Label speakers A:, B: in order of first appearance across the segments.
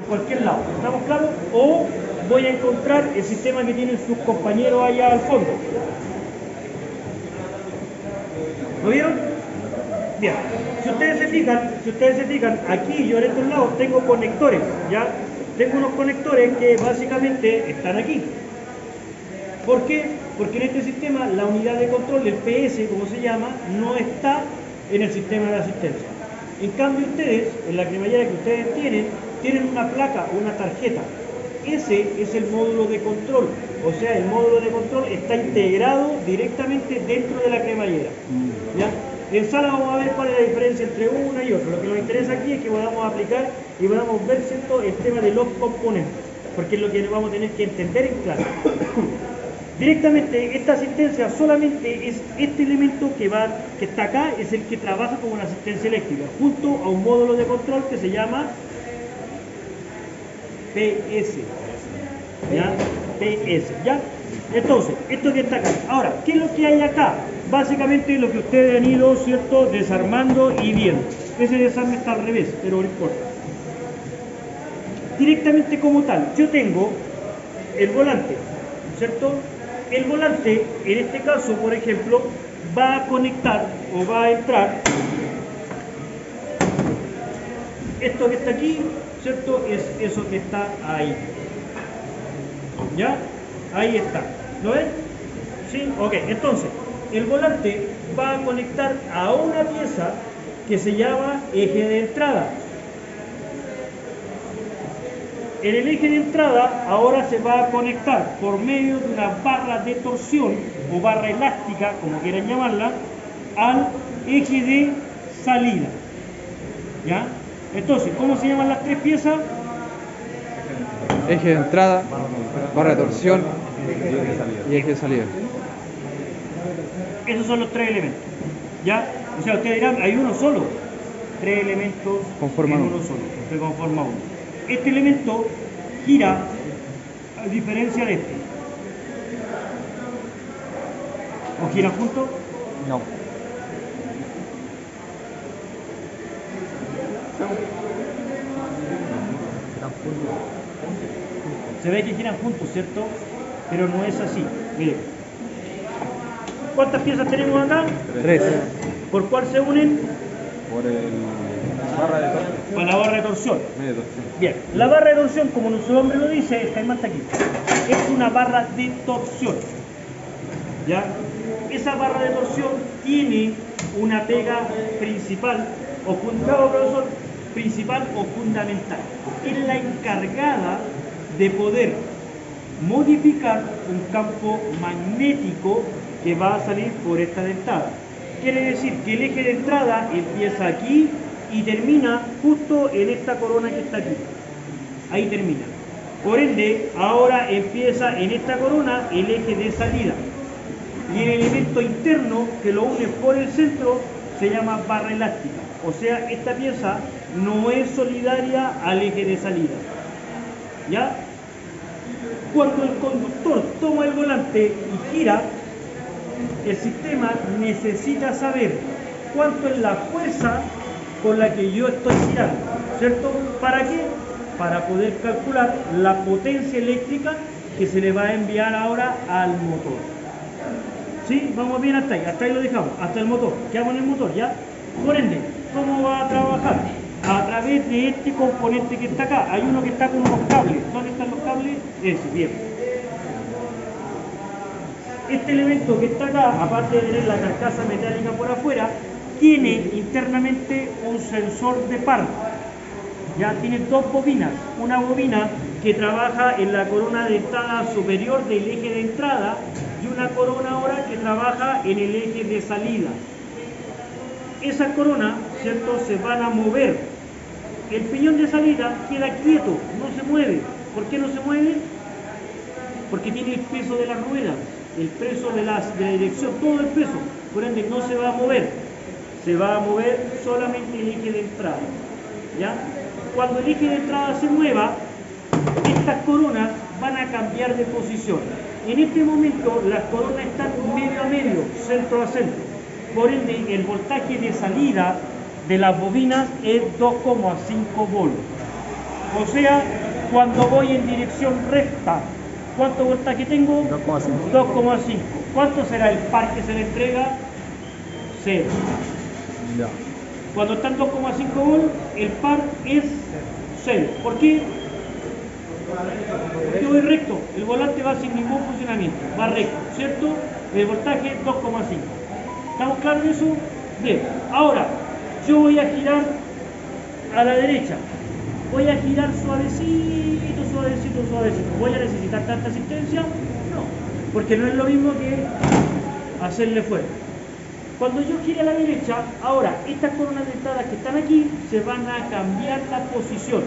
A: cualquier lado, ¿estamos claros? O voy a encontrar el sistema que tienen sus compañeros allá al fondo. ¿Lo vieron? Bien, si ustedes se fijan, aquí yo en estos lados tengo conectores, ¿ya? Tengo unos conectores que básicamente están aquí. ¿Por qué? Porque en este sistema la unidad de control, el PS, como se llama, no está en el sistema de asistencia. En cambio ustedes, en la cremallera que ustedes tienen una placa o una tarjeta. Ese es el módulo de control. O sea, el módulo de control está integrado directamente dentro de la cremallera. ¿Ya? En sala vamos a ver cuál es la diferencia entre una y otra. Lo que nos interesa aquí es que podamos aplicar y podamos ver, ¿cierto?, el tema de los componentes, porque es lo que vamos a tener que entender en clase. Directamente, esta asistencia solamente es este elemento que está acá, es el que trabaja como una asistencia eléctrica, junto a un módulo de control que se llama PS. ¿Ya? PS, ¿ya? Entonces, esto que está acá. Ahora, ¿qué es lo que hay acá? Básicamente lo que ustedes han ido, ¿cierto?, desarmando y viendo. Ese desarme está al revés, pero no importa. Directamente como tal, yo tengo el volante, ¿cierto? El volante, en este caso, por ejemplo, va a conectar o va a entrar esto que está aquí, ¿cierto? Es eso que está ahí. ¿Ya? Ahí está. ¿Lo ven? ¿Sí? Ok, entonces, el volante va a conectar a una pieza que se llama eje de entrada. En el eje de entrada ahora se va a conectar por medio de una barra de torsión o barra elástica, como quieran llamarla, al eje de salida. ¿Ya? Entonces, ¿cómo se llaman las tres piezas?
B: Eje de entrada, barra de torsión y eje de salida.
A: Esos son los tres elementos. ¿Ya? O sea, ustedes dirán, hay uno solo. Tres elementos
B: conforman
A: uno solo, se conforma uno. Este elemento gira a diferencia de este. ¿O giran juntos?
B: No.
A: Se ve que giran juntos, ¿cierto? Pero no es así. Miren. ¿Cuántas piezas tenemos acá?
B: Tres.
A: ¿Por cuál se unen?
C: Por el barra de torsión.
A: Con la barra de torsión.
C: Medio torsión.
A: Bien, la barra de torsión, como su nombre lo dice, está aquí. Es una barra de torsión. ¿Ya? Esa barra de torsión tiene una pega principal o fundamental. Es la encargada de poder modificar un campo magnético que va a salir por esta dentada. Quiere decir que el eje de entrada empieza aquí y termina justo en esta corona que está aquí. Ahí termina. Por ende, ahora empieza en esta corona el eje de salida. Y el elemento interno que lo une por el centro se llama barra elástica. O sea, esta pieza no es solidaria al eje de salida. ¿Ya? Cuando el conductor toma el volante y gira, el sistema necesita saber cuánto es la fuerza con la que yo estoy girando, ¿cierto? ¿Para qué? Para poder calcular la potencia eléctrica que se le va a enviar ahora al motor. ¿Sí? Vamos bien hasta ahí lo dejamos, hasta el motor. Quedamos en el motor, ¿ya? Por ende, ¿cómo va a trabajar? A través de este componente que está acá. Hay uno que está con unos cables. ¿Dónde están los cables? Ese, bien. Este elemento que está acá, aparte de tener la carcasa metálica por afuera, tiene internamente un sensor de par. Ya tiene dos bobinas. Una bobina que trabaja en la corona dentada superior del eje de entrada y una corona ahora que trabaja en el eje de salida. Esas coronas, ¿cierto?, se van a mover. El piñón de salida queda quieto, no se mueve. ¿Por qué no se mueve? Porque tiene el peso de las ruedas, el peso de la dirección, todo el peso. Por ende, no se va a mover. Se va a mover solamente el eje de entrada. ¿Ya? Cuando el eje de entrada se mueva, estas coronas van a cambiar de posición. En este momento, las coronas están medio a medio, centro a centro. Por ende, el voltaje de salida de las bobinas es 2,5 volts. O sea, cuando voy en dirección recta, ¿cuánto voltaje tengo?
C: 2,5.
A: 2,5. ¿Cuánto será el par que se le entrega? 0.
C: Ya.
A: Cuando está en 2,5 volts, el par es 0. ¿Por qué? Porque voy recto, el volante va sin ningún funcionamiento, va recto, ¿cierto? El voltaje 2,5. ¿Estamos claros en eso? Bien, ahora yo voy a girar a la derecha, voy a girar suavecito, suavecito, suavecito. ¿Voy a necesitar tanta asistencia? No, porque no es lo mismo que hacerle fuerte. Cuando yo gire a la derecha, ahora estas coronas dentadas que están aquí se van a cambiar la posición.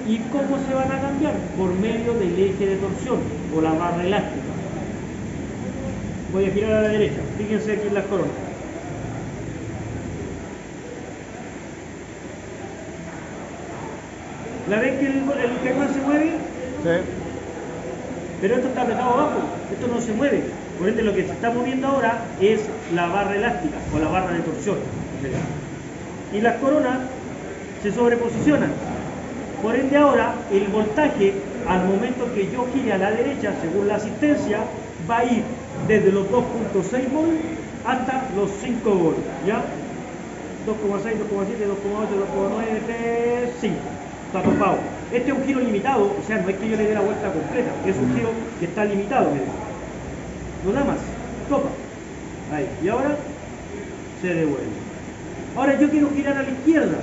A: ¿Y cómo se van a cambiar? Por medio del eje de torsión o la barra elástica. Voy a girar a la derecha, fíjense aquí en las coronas. ¿La ven que el intervalo se mueve?
C: Sí.
A: Pero esto está apretado abajo, esto no se mueve. Por ende, lo que se está moviendo ahora es la barra elástica o la barra de torsión. Y las coronas se sobreposicionan. Por ende, ahora el voltaje, al momento que yo gire a la derecha, según la asistencia, va a ir desde los 2,6 volts hasta los 5 volts. ¿Ya? 2,6, 2,7, 2,8, 2,9, 3, 5. Está topado. Este es un giro limitado, o sea, no es que yo le dé la vuelta completa, es un giro que está limitado. No da más, topa. Ahí, y ahora se devuelve. Ahora yo quiero girar a la izquierda.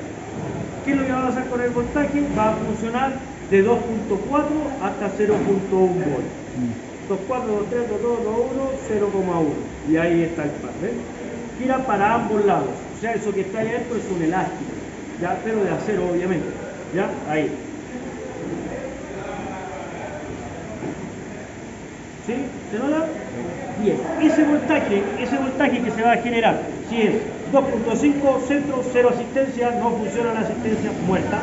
A: ¿Qué es lo que va a pasar con el voltaje? Va a funcionar de 2,4 hasta 0,1 volts. 2,4, 2,3, 2,2, 2,1, 0,1. Y ahí está el par, ¿ves? Gira para ambos lados. O sea, eso que está ahí adentro es un elástico, ¿ya? Pero de acero, obviamente. ¿Ya? Ahí. ¿Sí? ¿Se nota? Bien. Ese voltaje que se va a generar, si es 2,5, centro, 0 asistencia, no funciona la asistencia, muerta.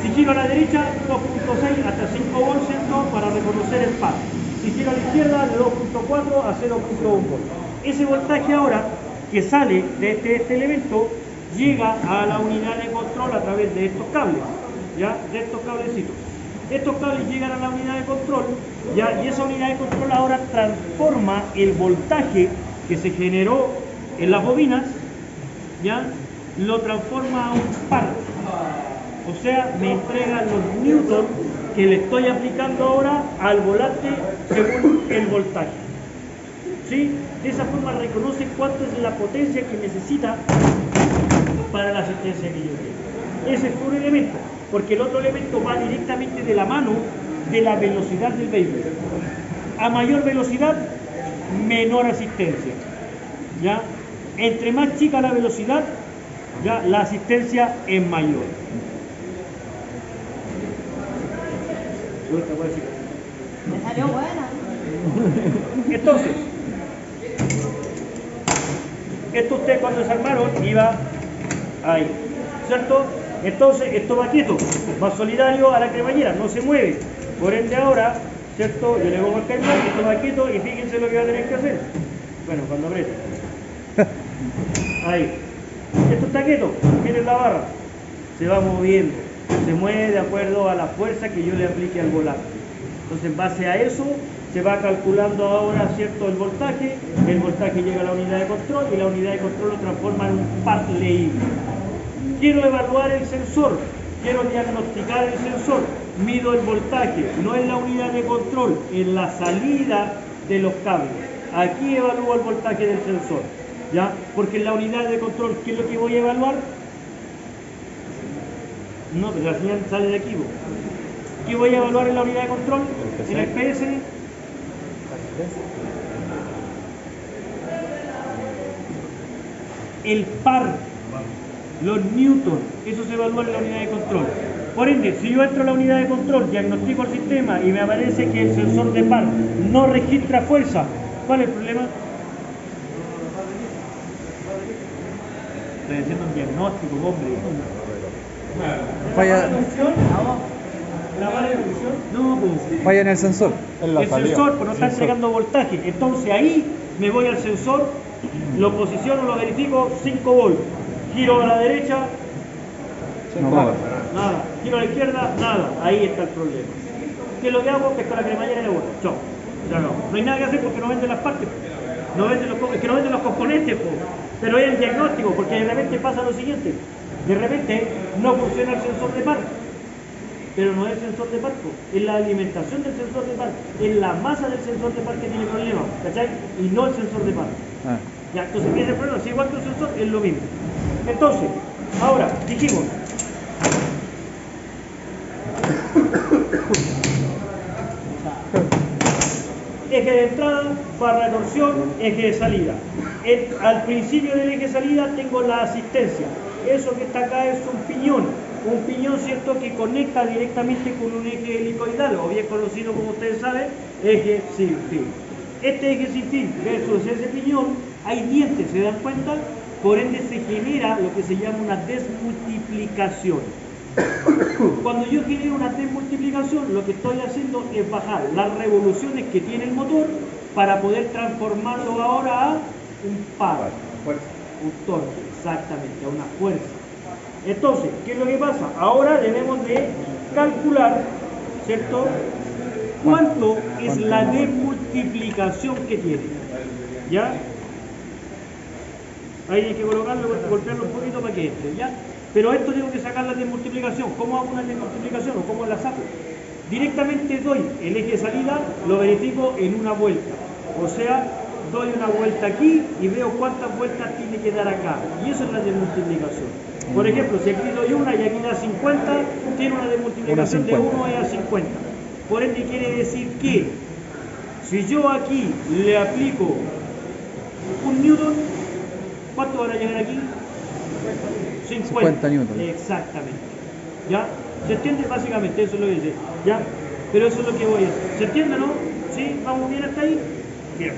A: Si giro a la derecha, 2,6 hasta 5 volts centro para reconocer el par. Si giro a la izquierda, de 2,4 a 0,1 volts. Ese voltaje ahora, que sale de este elemento, llega a la unidad de control a través de estos cables, ¿ya? De estos cablecitos. Estos cables llegan a la unidad de control, ¿ya? Y esa unidad de control ahora transforma el voltaje que se generó en las bobinas, ¿ya? Lo transforma a un par. O sea, me entrega los newtons que le estoy aplicando ahora al volante según el voltaje. ¿Sí? De esa forma reconoce cuánto es la potencia que necesita para la asistencia que yo quiero. Ese es un elemento, porque el otro elemento va directamente de la mano de la velocidad del vehículo. A mayor velocidad, menor asistencia. ¿Ya? Entre más chica la velocidad, ya la asistencia es mayor.
D: Me salió buena.
A: Entonces, esto usted cuando desarmaron iba ahí, ¿cierto? Entonces esto va quieto, va solidario a la cremallera, no se mueve. Por ende ahora, ¿cierto? Yo le pongo el caimán, esto va quieto y fíjense lo que va a tener que hacer. Bueno, cuando apriete. Ahí. Esto está quieto, miren la barra. Se va moviendo, se mueve de acuerdo a la fuerza que yo le aplique al volante. Entonces en base a eso se va calculando ahora, ¿cierto?, el voltaje llega a la unidad de control y la unidad de control lo transforma en un par leíble. Quiero evaluar el sensor, quiero diagnosticar el sensor, mido el voltaje, no en la unidad de control, en la salida de los cables. Aquí evalúo el voltaje del sensor, ¿ya? Porque en la unidad de control, ¿qué es lo que voy a evaluar? No, pero la señal sale de aquí, ¿no? ¿Qué voy a evaluar en la unidad de control? En el PS. El par, los newtons, eso se evalúa en la unidad de control. Por ende, si yo entro a la unidad de control, diagnostico el sistema y me aparece que el sensor de par no registra fuerza, ¿cuál es el problema? Estoy haciendo un diagnóstico, hombre.
B: Falla,
A: ¿La barra de presión? No, pues.
B: falla en el sensor.
C: En la
A: El
C: salida.
A: sensor pues, no está entregando voltaje. Entonces ahí me voy al sensor, lo posiciono, lo verifico, 5 volts. Giro a la derecha,
B: No va.
A: Nada. Giro a la izquierda, nada. Ahí está el problema. ¿Qué es lo que hago? Pesco la cremallera y la vuelvo. Chao. Se acabó. No hay nada que hacer porque no venden las partes. No venden es que no venden los componentes, po. Pero es el diagnóstico, porque de repente pasa lo siguiente. De repente no funciona el sensor de par. Pero no es el sensor de par, po. Es la alimentación del sensor de par. Es la masa del sensor de par que tiene problema. ¿Cachai? Y no el sensor de par.
B: Ah.
A: Ya, entonces viene el problema. Si igual que el sensor, es lo mismo. Entonces, ahora, dijimos. Eje de entrada, barra de torsión, eje de salida. Al principio del eje de salida tengo la asistencia. Eso que está acá es un piñón, ¿cierto?, que conecta directamente con un eje helicoidal, o bien conocido, como ustedes saben, eje sin fin. Este eje sin fin versus ese piñón, hay dientes, ¿se dan cuenta? Por ende se genera lo que se llama una desmultiplicación. Cuando yo genero una desmultiplicación, lo que estoy haciendo es bajar las revoluciones que tiene el motor para poder transformarlo ahora a un par, un torque, exactamente, a una fuerza. Entonces, ¿qué es lo que pasa? Ahora debemos de calcular, ¿cierto?, cuánto es la desmultiplicación que tiene. ¿Ya? Ahí hay que colocarlo, golpearlo un poquito para que entre, ¿ya? Pero esto tengo que sacar la desmultiplicación. ¿Cómo hago una desmultiplicación o cómo la saco? Directamente doy el eje de salida, lo verifico en una vuelta. O sea, doy una vuelta aquí y veo cuántas vueltas tiene que dar acá. Y eso es la desmultiplicación. Por ejemplo, si aquí doy una y aquí da 50, tiene una desmultiplicación de 1 a 50. Por ende quiere decir que si yo aquí le aplico 1 newton, ¿cuánto van a llegar aquí?
B: 50 newton.
A: Exactamente. ¿Ya? ¿Se entiende? Básicamente eso es lo que dice. ¿Ya? Pero eso es lo que voy a hacer. ¿Se entiende, no? ¿Sí? ¿Vamos bien hasta ahí? Bien.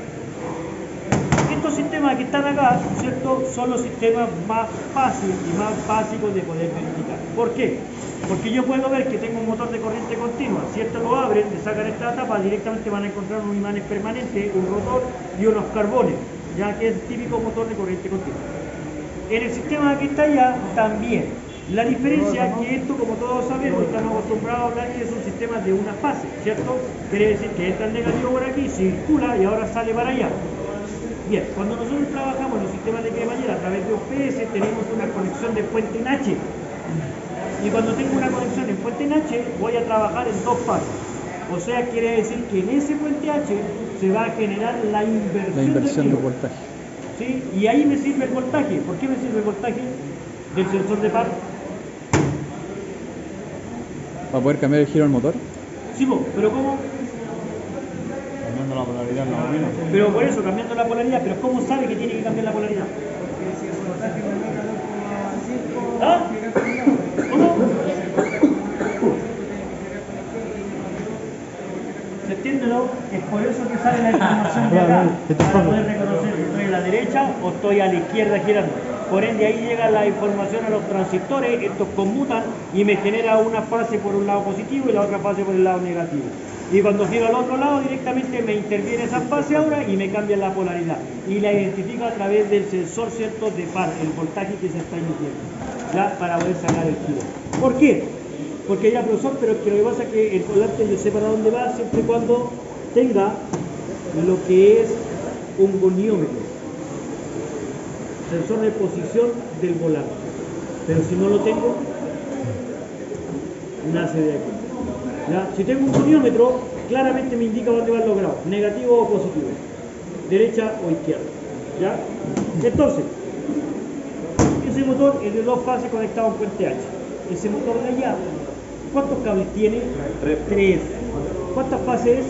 A: Estos sistemas que están acá, ¿cierto?, son los sistemas más fáciles y más básicos de poder verificar. ¿Por qué? Porque yo puedo ver que tengo un motor de corriente continua. Si esto lo abren, le sacan esta tapa, directamente van a encontrar unos imanes permanentes, un rotor y unos carbones, ya que es el típico motor de corriente continua. En el sistema que está allá también. La diferencia es que esto, como todos sabemos, estamos acostumbrados a hablar que es un sistema de una fase, ¿cierto? Quiere decir que entra el negativo por aquí, circula y ahora sale para allá. Bien, cuando nosotros trabajamos en los sistemas de cremallera a través de UPS, tenemos una conexión de fuente en H. Y cuando tengo una conexión en fuente en H, voy a trabajar en dos fases. O sea, quiere decir que en ese puente H se va a generar la inversión
B: del voltaje.
A: ¿Sí? Y ahí me sirve el voltaje. ¿Por qué me sirve el voltaje del sensor de par?
B: ¿Para poder cambiar el giro del motor?
A: Sí, pero ¿cómo?
C: Cambiando la polaridad en la bobina.
A: Pero por eso, cambiando la polaridad. ¿Pero cómo sabe que tiene que cambiar la polaridad? ¿Ah? ¿Cómo? ¿Se entiende, no? Es por eso que sale la información de acá, para poder reconocer si estoy a la derecha o estoy a la izquierda girando. Por ende, ahí llega la información a los transistores, estos conmutan y me genera una fase por un lado positivo y la otra fase por el lado negativo. Y cuando giro al otro lado, directamente me interviene esa fase ahora y me cambia la polaridad. Y la identifica a través del sensor, ¿cierto?, de par, el voltaje que se está emitiendo, ya, para poder sacar el giro. ¿Por qué? Porque ya, profesor, pero que lo que pasa es que el volante yo sé para dónde va siempre y cuando tenga lo que es un goniómetro, sensor de posición del volante. Pero si no lo tengo, nace de aquí. ¿Ya? Si tengo un goniómetro, claramente me indica dónde van los grados, negativo o positivo, derecha o izquierda. ¿Ya? Entonces, ese motor es de dos fases conectado a un puente H. Ese motor de allá, ¿cuántos cables tiene? Tres. ¿Cuántas fases es?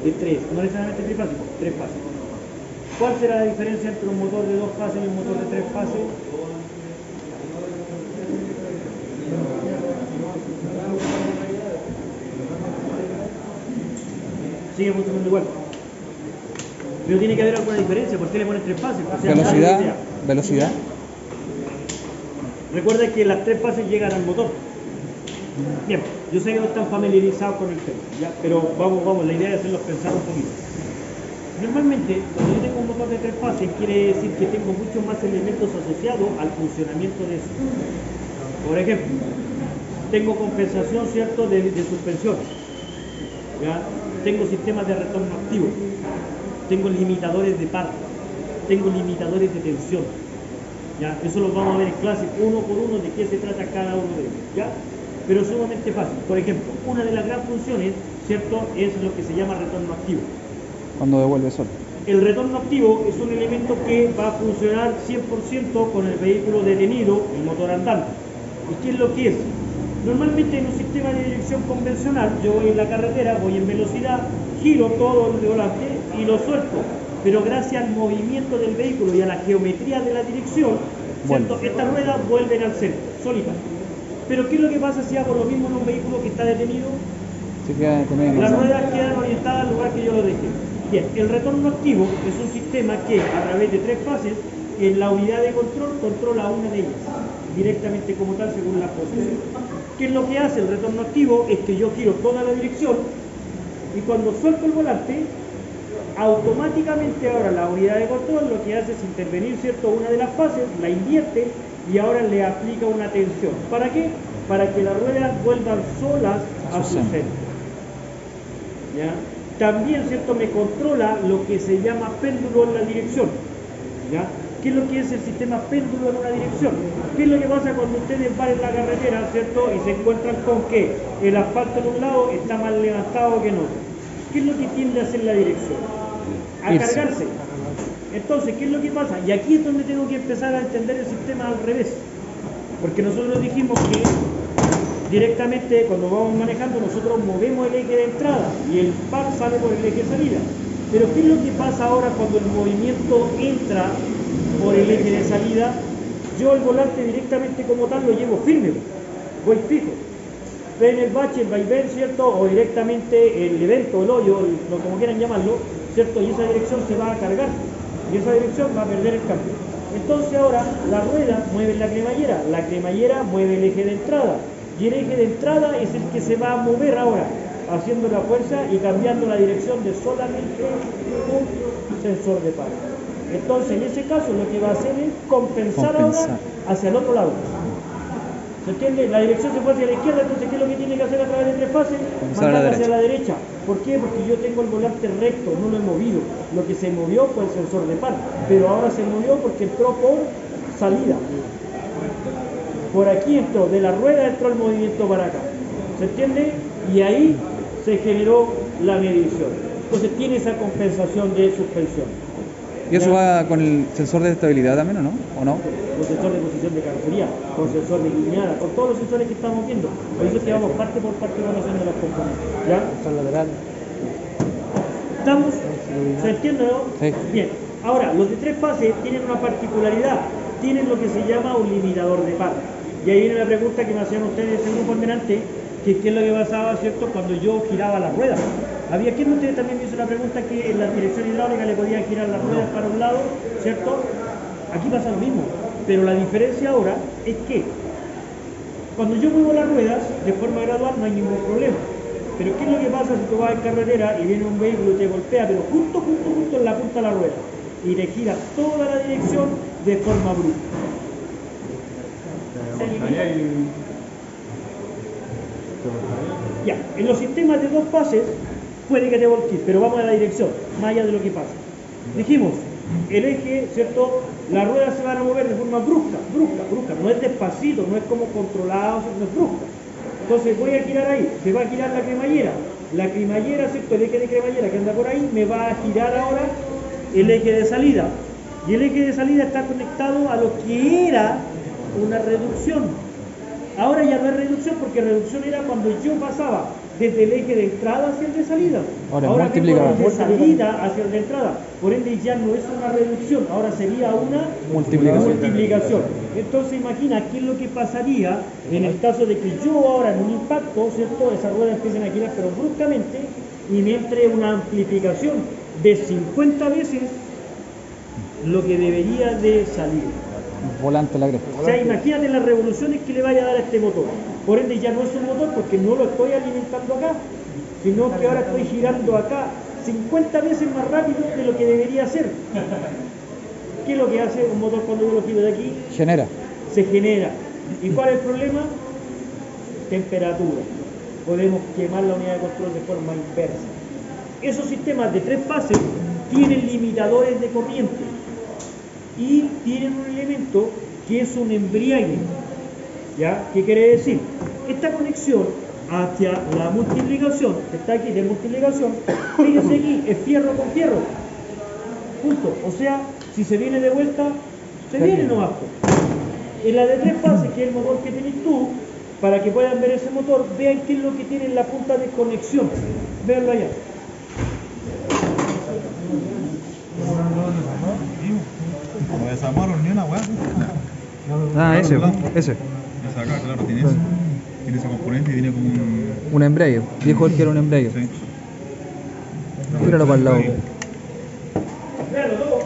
A: De tres. No necesariamente trifásico, tres fases. ¿Cuál será la diferencia entre un motor de dos fases y un motor de tres fases? Sigue funcionando igual. Pero tiene que haber alguna diferencia. ¿Por qué le ponen tres fases? O sea,
B: Velocidad.
A: Recuerda que las tres fases llegan al motor. Bien, yo sé que no están familiarizados con el tema, ¿ya? Pero vamos, la idea es hacerlos pensar un poquito. Normalmente, cuando yo tengo un motor de tres fases, quiere decir que tengo muchos más elementos asociados al funcionamiento de eso. Por ejemplo, tengo compensación, ¿cierto?, de suspensión. ¿Ya? Tengo sistemas de retorno activo. Tengo limitadores de par. Tengo limitadores de tensión. ¿Ya? Eso lo vamos a ver en clase uno por uno de qué se trata cada uno de ellos. ¿Ya? Pero es sumamente fácil. Por ejemplo, una de las grandes funciones, ¿cierto?, es lo que se llama retorno activo.
B: Cuando devuelve sol.
A: El retorno activo es un elemento que va a funcionar 100% con el vehículo detenido y motor andante. ¿Y qué es lo que es? Normalmente en un sistema de dirección convencional, yo voy en la carretera, voy en velocidad, giro todo el volante y lo suelto. Pero gracias al movimiento del vehículo y a la geometría de la dirección, ¿cierto?, estas ruedas vuelven al centro, solitas. Pero ¿qué es lo que pasa si hago lo mismo en un vehículo que está detenido?
B: Se queda detenido.
A: Las ruedas quedan orientadas al lugar que yo lo dejé. Bien, el retorno activo es un sistema que a través de 3 fases, en la unidad de control controla una de ellas, directamente como tal según la posición. ¿Qué es lo que hace el retorno activo? Es que yo giro toda la dirección y cuando suelto el volante, automáticamente ahora la unidad de control lo que hace es intervenir, ¿cierto?, una de las fases, la invierte y ahora le aplica una tensión. ¿Para qué? Para que las ruedas vuelvan solas a su centro. ¿Ya? También, ¿cierto?, me controla lo que se llama péndulo en la dirección. ¿Ya? ¿Qué es lo que es el sistema péndulo en una dirección? ¿Qué es lo que pasa cuando ustedes van en la carretera, ¿cierto?, y se encuentran con que el asfalto en un lado está más levantado que en otro? ¿Qué es lo que tiende a hacer la dirección? A cargarse. Entonces, ¿qué es lo que pasa? Y aquí es donde tengo que empezar a entender el sistema al revés. Porque nosotros dijimos que directamente cuando vamos manejando nosotros movemos el eje de entrada y el par sale por el eje de salida. Pero ¿qué es lo que pasa ahora cuando el movimiento entra por el eje de salida? Yo el volante directamente como tal lo llevo firme, voy fijo. Ven el bache, el vaivén, ¿cierto? O directamente el evento, el hoyo, como quieran llamarlo, ¿cierto? Y esa dirección se va a cargar y esa dirección va a perder el cambio. Entonces ahora la rueda mueve la cremallera mueve el eje de entrada y el eje de entrada es el que se va a mover ahora, haciendo la fuerza y cambiando la dirección de solamente un sensor de par. Entonces en ese caso lo que va a hacer es compensar. Ahora hacia el otro lado. ¿Se entiende? La dirección se fue hacia la izquierda, entonces ¿qué es lo que tiene que hacer a través de 3 fases? Mandarla hacia la derecha. ¿Por qué? Porque yo tengo el volante recto, no lo he movido. Lo que se movió fue el sensor de par, pero ahora se movió porque entró por salida. Por aquí entró, de la rueda entró el movimiento para acá. ¿Se entiende? Y ahí se generó la medición. Entonces tiene esa compensación de suspensión.
B: ¿Y eso va con el sensor de estabilidad también o no? ¿O no?
A: Con sensor de posición de carrocería, con sensor de lineada, con todos los sensores que estamos viendo. Por eso es que vamos parte por parte conociendo los componentes. ¿Ya?
C: Son laterales.
A: ¿Estamos? ¿Se entiende, no?
B: Sí.
A: Bien. Ahora, los de 3 fases tienen una particularidad. Tienen lo que se llama un limitador de par. Y ahí viene la pregunta que me hacían ustedes en un grupo delante, que qué es lo que pasaba, ¿cierto?, cuando yo giraba las ruedas. Había quien de ustedes también me hizo la pregunta que en la dirección hidráulica le podían girar las ruedas para un lado, ¿cierto? Aquí pasa lo mismo, pero la diferencia ahora es que cuando yo muevo las ruedas de forma gradual no hay ningún problema. Pero ¿qué es lo que pasa si tú vas en carretera y viene un vehículo y te golpea, pero justo en la punta de la rueda y te gira toda la dirección de forma brusca? Ya, en los sistemas de 2 fases puede que te voltees, pero vamos a la dirección, más allá de lo que pasa. Dijimos, el eje, ¿cierto? Las ruedas se van a mover de forma brusca, no es despacito, no es como controlado, no es brusca. Entonces voy a girar ahí, se va a girar la cremallera, ¿cierto? El eje de cremallera que anda por ahí me va a girar ahora el eje de salida. Y el eje de salida está conectado a lo que era una reducción. Ahora ya no es reducción, porque reducción era cuando yo pasaba desde el eje de entrada hacia el de salida. Ahora tengo el de salida hacia el de entrada. Por ende ya no es una reducción, ahora sería una multiplicación. Entonces imagina qué es lo que pasaría en el caso de que yo ahora en un impacto, ¿cierto?, esas ruedas empiecen a girar pero bruscamente y me entre una amplificación de 50 veces lo que debería de salir.
B: Volante a la cresta.
A: O sea, imagínate las revoluciones que le vaya a dar a este motor. Por ende ya no es un motor porque no lo estoy alimentando acá, sino que ahora estoy girando acá 50 veces más rápido de lo que debería hacer. ¿Qué es lo que hace un motor cuando yo lo giro de aquí?
B: Genera.
A: Se genera. ¿Y cuál es el problema? Temperatura. Podemos quemar la unidad de control de forma inversa. Esos sistemas de 3 fases tienen limitadores de corriente y tienen un elemento que es un embriague. ¿Ya? ¿Qué quiere decir? Esta conexión hacia la multiplicación, que está aquí de multiplicación, fíjense aquí, es fierro con fierro. Punto. O sea, si se viene de vuelta, se viene nomás. En la de 3 fases, que es el motor que tenés tú, para que puedan ver ese motor, vean qué es lo que tiene en la punta de conexión. Véanlo allá.
C: No desarmaron ni una weá.
B: Ah, ese.
C: Esa acá, claro, tiene eso. Tiene ese componente y tiene como
B: Un embrague. Dijo él que era un embrague.
C: Sí.
B: Tíralo para el lado.
A: Véanlo todo.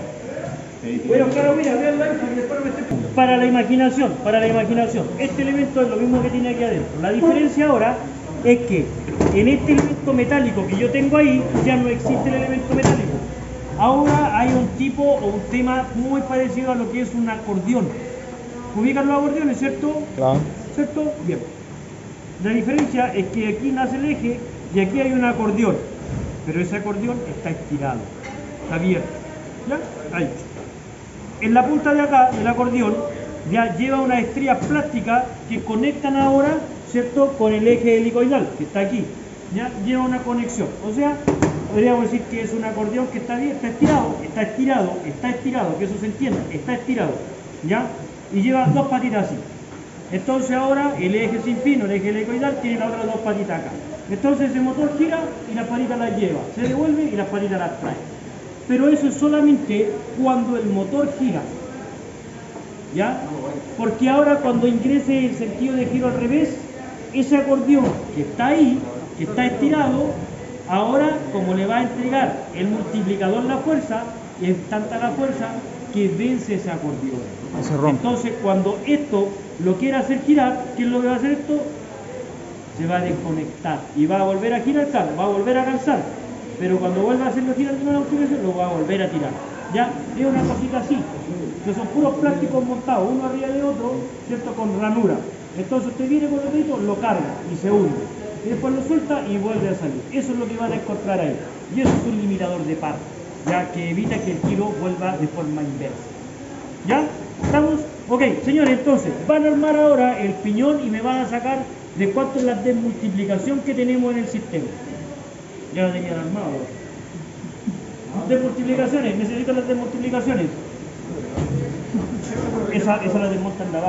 A: Bueno, claro, mira, véanlo ahí, porque después no me esté... Para la imaginación. Este elemento es lo mismo que tiene aquí adentro. La diferencia ahora es que en este elemento metálico que yo tengo ahí, ya no existe el elemento metálico. Ahora hay un tipo o un tema muy parecido a lo que es un acordeón. ¿Ubican los acordeones, cierto?
B: Claro.
A: ¿Cierto? Bien. La diferencia es que aquí nace el eje y aquí hay un acordeón. Pero ese acordeón está estirado, está abierto. ¿Ya? Ahí. En la punta de acá del acordeón ya lleva unas estrías plásticas que conectan ahora, ¿cierto?, con el eje helicoidal, que está aquí. ¿Ya? Lleva una conexión. O sea, podríamos decir que es un acordeón que está bien, está estirado, que eso se entienda, está estirado. ¿Ya? Y lleva 2 patitas así. Entonces ahora el eje sin fin, el eje helicoidal, tiene las otras 2 patitas acá. Entonces el motor gira y las patitas las lleva, se devuelve y las patitas las trae. Pero eso es solamente cuando el motor gira. ¿Ya? Porque ahora cuando ingrese el sentido de giro al revés, ese acordeón que está ahí, que está estirado, ahora como le va a entregar el multiplicador la fuerza, es tanta la fuerza que vence ese acordeón.
B: Se rompe.
A: Entonces cuando esto lo quiera hacer girar, ¿qué es lo que va a hacer esto? Se va a desconectar y va a volver a girar, claro, va a volver a calzar, pero cuando vuelva a hacerlo girar de nuevo, lo va a volver a tirar. Ya, es una cosita así, que son puros plásticos montados, uno arriba de otro, ¿cierto?, con ranura. Entonces usted viene con los deditos, lo carga y se hunde. Y después lo suelta y vuelve a salir. Eso es lo que van a encontrar ahí. Y eso es un limitador de par, ya que evita que el giro vuelva de forma inversa. ¿Ya? ¿Estamos? Ok, señores, entonces, van a armar ahora el piñón y me van a sacar de cuánto es la desmultiplicación que tenemos en el sistema. Ya lo tenían armado. Desmultiplicaciones, necesito las desmultiplicaciones. Esa la desmontan la base.